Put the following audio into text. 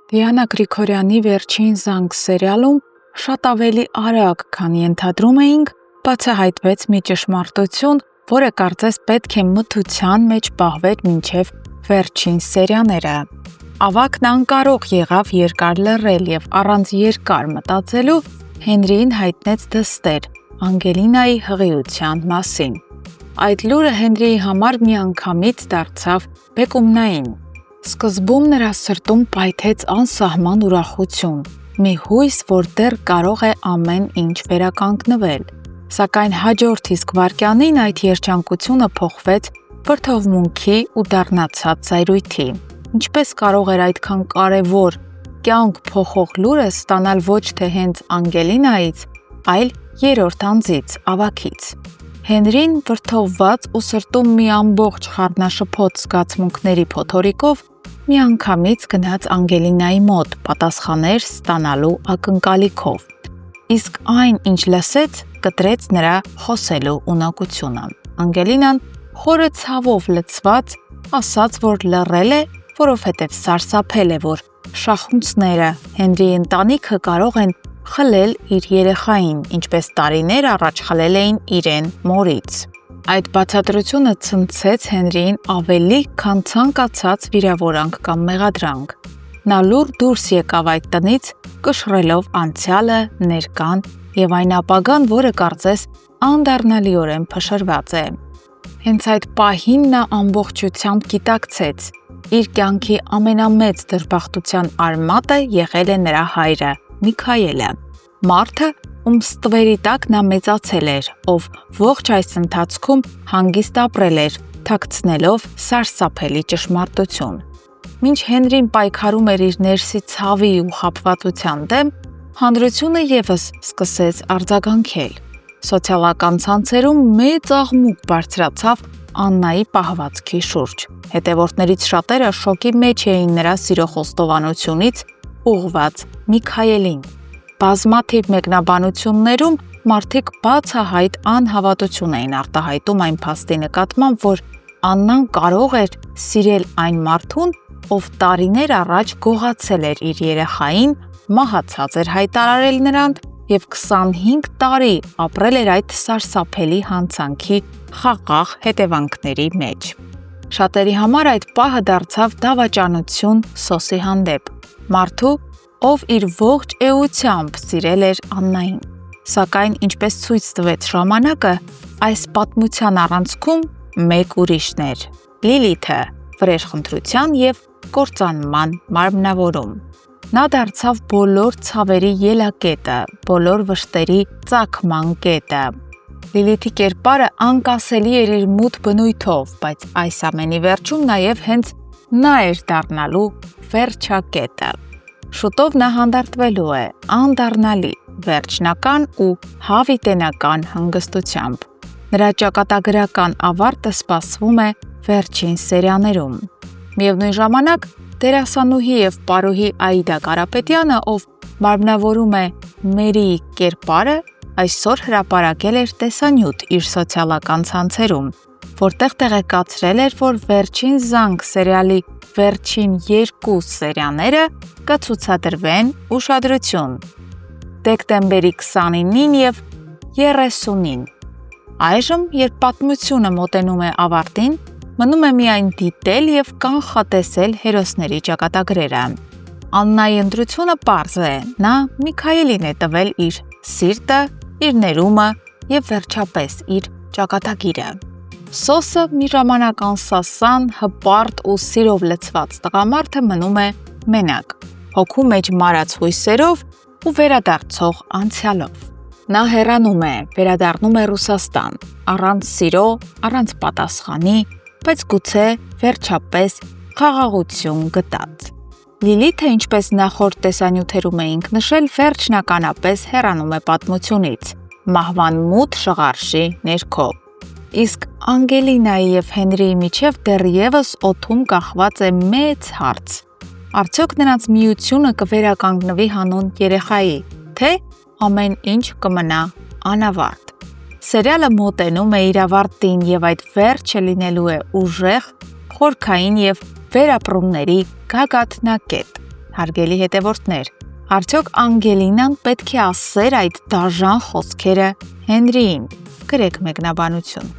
Դիանա Գրիգորյանի վերջին զանգ սերիալում շատ ավելի արագ, քան ենթադրում էինք, բացահայտվեց մի ճշմարտություն, որը կարծես պետք է մթության մեջ պահվեր մինչև վերջին սերիաները։ Ավակն անկարող եղավ երկար լռել և առանց երկար մտածելու Հենրիին հայտնեց դստեր Անգելինայի հղիության մասին։ Այդ լուրը Հենրիի համար միանգամից դարձավ բեկումնային։ Սկզբում նրա սրտում պայթեց անսահման ուրախություն, մի հույս, որ դեռ կարող է ամեն ինչ վերականգնվել։ Սակայն հաջորդ իսկ վայրկյանին այդ երջանկությունը փոխվեց վրդովմունքի ու դառնացած զայրույթի։ Ինչպես կարող էր այդքան կարևոր, կյանք փոխող լուրը ստանալ ոչ թե հենց Անգելինայից, այլ երրորդ անձից, ավագից։ Հենրին, վրդովված ու սրտում մի ամբողջ խառնաշփոթ զգացմունքների փոթորիկով, միանգամից գնաց Անգելինայի մոտ պատասխաններ ստանալու ակնկալիքով։ Իսկ այն, ինչ լսեց, կտրեց նրա խոսելու ունակությունը։ Անգելինան խորը ցավով լցված ասաց, որ լռել է, որովհետև սարսափել է, որ շախունցները, Հենրիի ընտանիքը կարող են խլել իր երեխային, ինչպես տարիներ առաջ խլել էին իրեն մորից։ Այդ բացատրությունը ցնցեց Հենրիին ավելի, քան ցանկացած վիրավորանք կամ մեղադրանք։ Նա լուռ դուրս եկավ այդ տնից, կշռելով անցյալը, ներկան և այն ապագան, որը կարծես անդառնալիորեն փշրված է։ Հենց այդ պահին նա ամբողջությամբ գիտակցեց. իր կյանքի ամենամեծ դժբախտության արմատը եղել է նրա հայրը՝ Միքայելը, մարդը, ում ստվերի տակ նա մեծացել էր, ով ողջ այս ընթացքում հանգիստ ապրել էր, թաքցնելով սարսափելի ճշմարտություն։ Մինչ Հենրին պայքարում էր իր ներսի ցավի ու խաբվածության դեմ, հանրությունը ևս սկսեց արձագանքել։ Սոցիալական ցանցերում մեծ աղմուկ բարձրացավ Աննայի պահվածքի շուրջ։ Հետևորդներից շատերը շոկի մեջ էին նրա սիրո խոստովանությունից ուղղված Միքայելին։ Բազմաթիվ մեկնաբանություններում մարդիկ բացահայտ անհավատություն էին արտահայտում այն փաստի նկատմամբ, որ Աննան կարող էր սիրել այն մարդուն, ով տարիներ առաջ գողացել էր իր երեխային, մահացած էր հայտարարել նրան և 25 տարի ապրել էր այդ սարսափելի հանցանքի խաղաղ հետևանքների մեջ։ Շատերի համար այդ պահը դարձավ դավաճանություն Սոսի հանդեպ, մարդու, ով իր ողջ էությամբ սիրել էր Աննային։ Սակայն, ինչպես ցույց տվեց ժամանակը, այս պատմության առանցքում մեկ ուրիշն էր՝ Լիլիթը, վրեժխնդրության և կործանման մարմնավորում։ Նա դարձավ բոլոր ցավերի ելակետը, բոլոր վշտերի ծագման կետը։ Լիլիթի կերպարը անկասելի էր իր մութ բնույթով, բայց այս ամենի վերջում նաև հենց նա էր դառնալու վերջակետը։ Շուտով նա հանդարտվելու է, անդառնալի, վերջնական ու հավիտենական հանգստությամբ։ Նրա ճակատագրական ավարտը սպասվում է վերջին սերիաներում։ Միևնույն ժամանակ, դերասանուհի և պարուհի Աիդա Կարապետյանը, ով մարմնավորում է Մերիի կերպարը, այսօր հրապարակել էր տեսանյութ իր սոցիալական ցանցերում, որտեղ տեղեկացրել էր, որ Վերջին զանգ սերիալի վերջին 2 սերիաները կցուցադրվեն ուշադրություն՝ դեկտեմբերի 29-ին և 30-ին։ Այժմ, երբ պատմությունը մոտենում է ավարտին, մնում է միայն դիտել և կանխատեսել հերոսների ճակատագրերը։ Աննայի ընտրությունը պարզ է, նա Միքայելին է տվել իր սիրտը, իր ներումը և վերջապես իր ճակատագիրը։ Սոսը մի ժամանակ անսասան, հպարտ ու սիրով լցված տղամարդը մնում է մենակ, հոգու մեջ մարած հույսերով ու վերադարձող անցյալով։ Նա հեռանում է, վերադառնում է Ռուսաստան, առանց սիրո, առանց պատասխանի, բայց գուցե վերջապես խաղաղություն գտած։ Լիլիթը, ինչպես նախորդ տեսանյութերում էինք նշել, վերջնականապես հեռանում է պատմությունից, մահվան մութ շղարշի ներքո։ Իսկ Անգելինայի և Հենրիի միջև դեռևս օդում կախված է մեծ հարց. արդյոք նրանց միությունը կվերականգնվի հանուն երեխայի, թե ամեն ինչ կմնա անավարտ։ Սերիալը մոտենում է իր ավարտին և այդ վերջը լինելու է ուժեղ, խորքային և վերապրումների գագաթնակետ, Հարգելի հետևորդներ, արդյոք Անգելինան պետք է ասեր այդ դաժան խոսքերը Հենրիին։ Գրեք մեկնաբանություն։